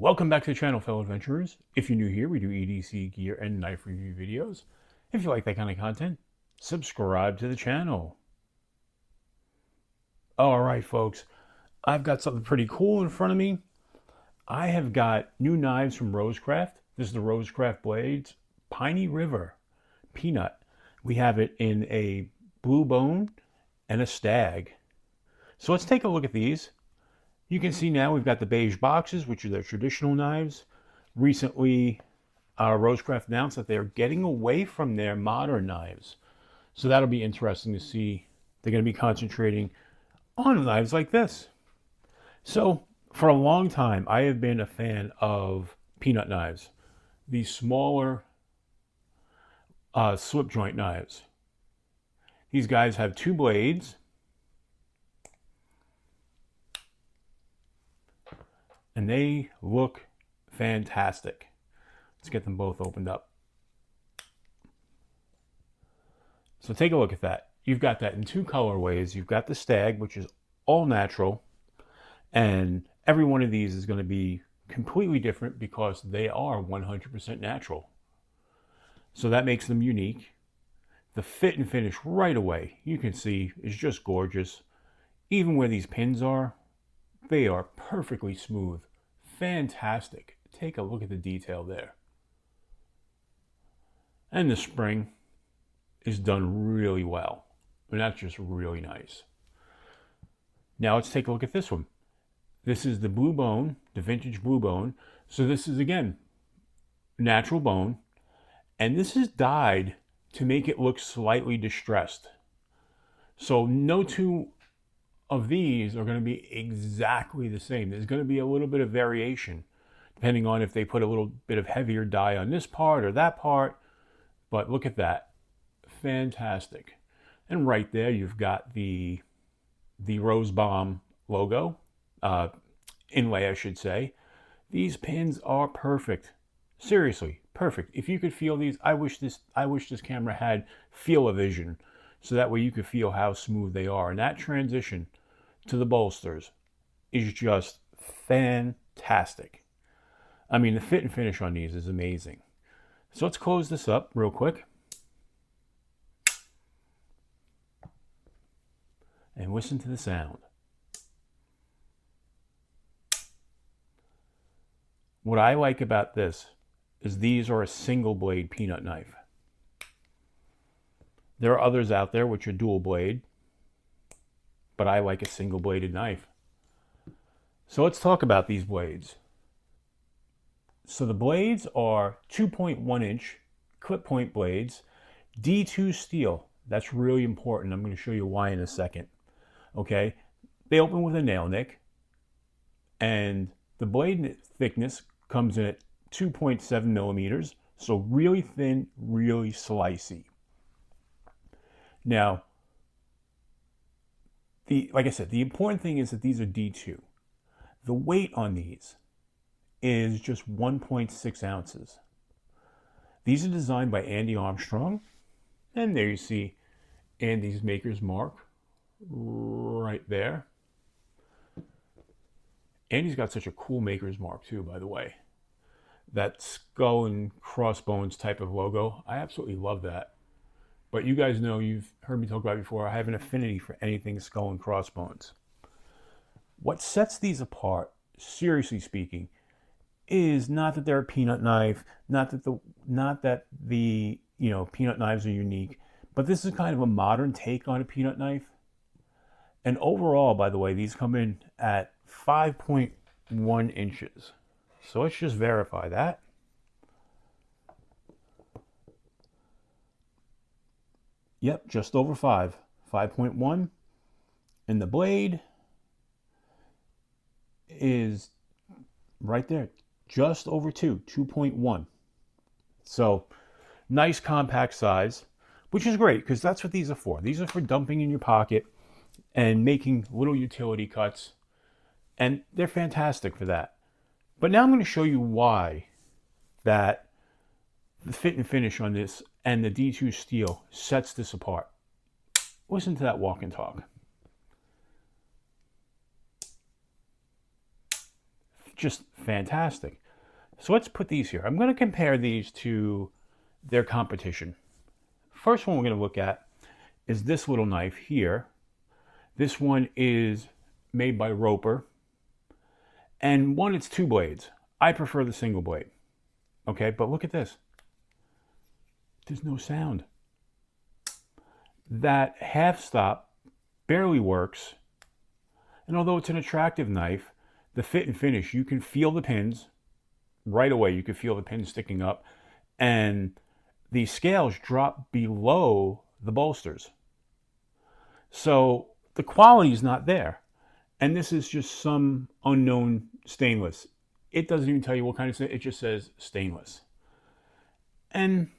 Welcome back to the channel, fellow adventurers. If you're new here, we do EDC gear and knife review videos. If you like that kind of content, subscribe to the channel. Alright folks, I've got something pretty cool in front of me. I have got new knives from RoseCraft. This is the RoseCraft Blades Piney River Peanut. We have it in a blue bone and a stag. So let's take a look at these. You can see now we've got the beige boxes, which are their traditional knives. Recently, RoseCraft announced that they're getting away from their modern knives. So that'll be interesting to see. They're going to be concentrating on knives like this. So for a long time, I have been a fan of peanut knives. These smaller slip joint knives. These guys have two blades. And they look fantastic. Let's get them both opened up. So take a look at that. You've got that in two colorways. You've got the stag, which is all natural. And every one of these is going to be completely different because they are 100% natural. So that makes them unique. The fit and finish right away, you can see, is just gorgeous. Even where these pins are, they are perfectly smooth. Fantastic. Take a look at the detail there. And the spring is done really well. And that's just really nice. Now let's take a look at this one. This is the blue bone, the vintage blue bone. So this is, again, natural bone. And this is dyed to make it look slightly distressed. So no two of these are going to be exactly the same. There's going to be a little bit of variation depending on if they put a little bit of heavier dye on this part or that part. But look at that. Fantastic. And right there you've got the Rose Bomb logo, inlay I should say. These pins are perfect. Seriously, perfect. If you could feel these, I wish this camera had feel-o-vision, so that way you could feel how smooth they are. And that transition to the bolsters is just fantastic. I mean, the fit and finish on these is amazing. So let's close this up real quick. And listen to the sound. What I like about this is these are a single blade peanut knife. There are others out there which are dual blade, but I like a single bladed knife. So let's talk about these blades. So the blades are 2.1 inch clip point blades, D2 steel. That's really important. I'm going to show you why in a second. Okay, they open with a nail nick, and the blade thickness comes in at 2.7 millimeters. So really thin, really slicey. Now, like I said, the important thing is that these are D2. The weight on these is just 1.6 ounces. These are designed by Andy Armstrong. And there you see Andy's maker's mark right there. Andy's got such a cool maker's mark too, by the way. That skull and crossbones type of logo, I absolutely love that. But you guys know, you've heard me talk about it before, I have an affinity for anything skull and crossbones. What sets these apart, seriously speaking, is not that they're a peanut knife, not that the peanut knives are unique, but this is kind of a modern take on a peanut knife. And overall, by the way, these come in at 5.1 inches. So let's just verify that. Yep, just over 5.1. And the blade is right there, just over 2.1. So nice compact size, which is great because that's what these are for. These are for dumping in your pocket and making little utility cuts. And they're fantastic for that. But now I'm going to show you why that the fit and finish on this and the D2 steel sets this apart. Listen to that walk and talk. just fantastic. So let's put these here. I'm going to compare these to their competition. First one we're going to look at is this little knife here. This one is made by Roper. And one, it's 2 blades. I prefer the single blade. Okay, but look at this. There's no sound. That half stop barely works. And although it's an attractive knife, the fit and finish, you can feel the pins right away. You can feel the pins sticking up. And the scales drop below the bolsters. So the quality is not there. And this is just some unknown stainless. It doesn't even tell you what kind of stainless. It just says stainless. And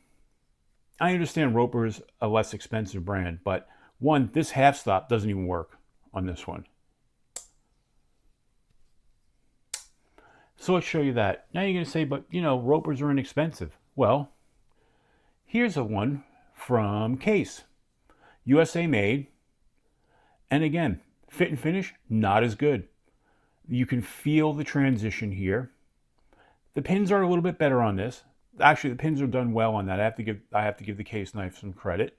I understand Roper is a less expensive brand, but one, this half stop doesn't even work on this one. So let's show you that. Now you're going to say, but you know, Ropers are inexpensive. Well, here's a one from Case. USA made. And again, fit and finish, not as good. You can feel the transition here. The pins are a little bit better on this. Actually, the pins are done well on that. I have to give the Case knife some credit.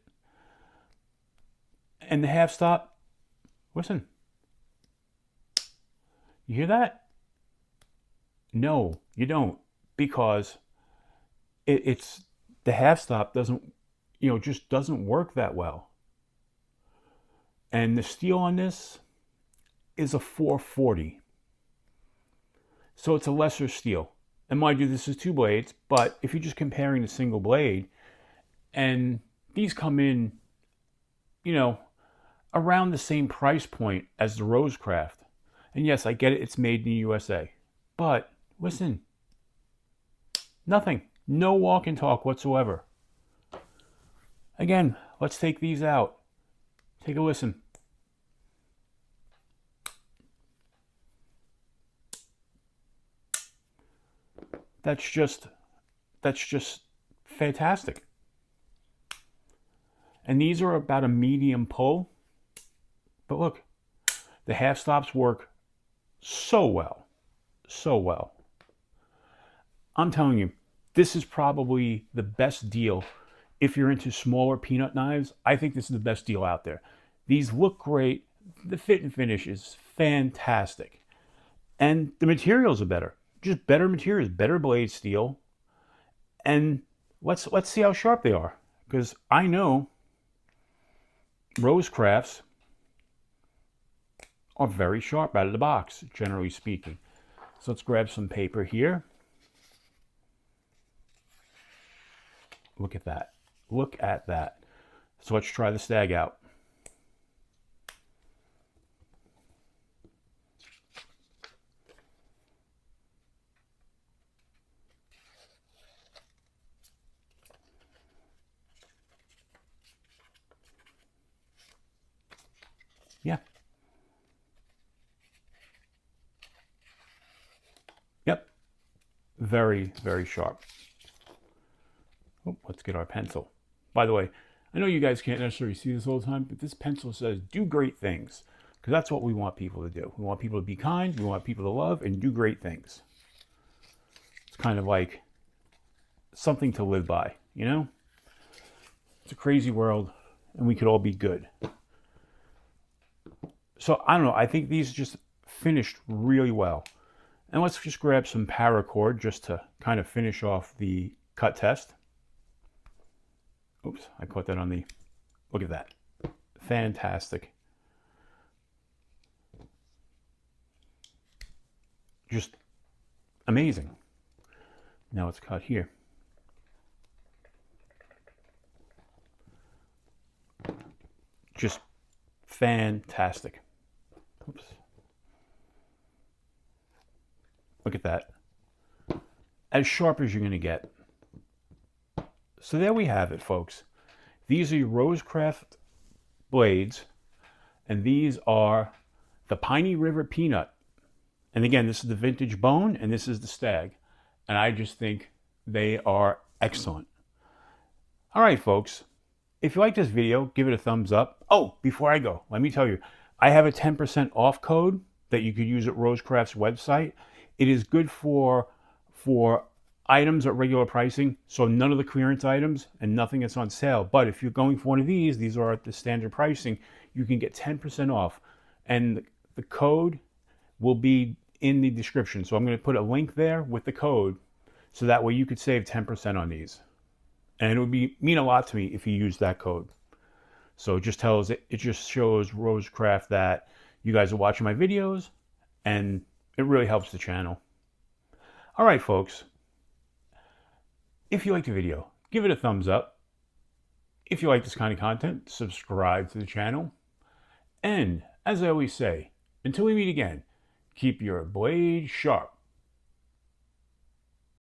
And the half stop, listen. You hear that? No, you don't, because it's the half stop doesn't, just doesn't work that well. And the steel on this is a 440. So it's a lesser steel. And mind you, this is 2 blades, but if you're just comparing the single blade, and these come in, around the same price point as the RoseCraft. And yes, I get it, it's made in the USA. But listen, nothing. No walk and talk whatsoever. Again, let's take these out. Take a listen. That's just fantastic. And these are about a medium pull. But look, the half stops work so well. So well. I'm telling you, this is probably the best deal. If you're into smaller peanut knives, I think this is the best deal out there. These look great. The fit and finish is fantastic. And the materials are better. Just better materials, better blade steel. And let's see how sharp they are. Because I know RoseCrafts are very sharp out of the box, generally speaking. So let's grab some paper here. Look at that. Look at that. So let's try the stag out. Yeah. Yep. Very, very sharp. Oh, let's get our pencil. By the way, I know you guys can't necessarily see this all the time, but this pencil says, do great things. Because that's what we want people to do. We want people to be kind, we want people to love, and do great things. It's kind of like something to live by, you know? It's a crazy world, and we could all be good. So, I don't know, I think these just finished really well. And let's just grab some paracord just to kind of finish off the cut test. Oops, I caught that on the... Look at that. Fantastic. Just amazing. Now it's cut here. Just fantastic. Oops. Look at that. As sharp as you're going to get. So there we have it, folks. These are your RoseCraft blades, and these are the Piney River Peanut. And again, this is the vintage bone, and this is the stag. And I just think they are excellent. All right, folks. If you like this video, give it a thumbs up. Oh, before I go, let me tell you, I have a 10% off code that you could use at RoseCraft's website. It is good for items at regular pricing, so none of the clearance items and nothing that's on sale. But if you're going for one of these are at the standard pricing, you can get 10% off. And the code will be in the description. So I'm going to put a link there with the code, so that way you could save 10% on these. And it would mean a lot to me if you use that code. So it just shows RoseCraft that you guys are watching my videos, and it really helps the channel. All right, folks. If you liked the video, give it a thumbs up. If you like this kind of content, subscribe to the channel. And as I always say, until we meet again, keep your blade sharp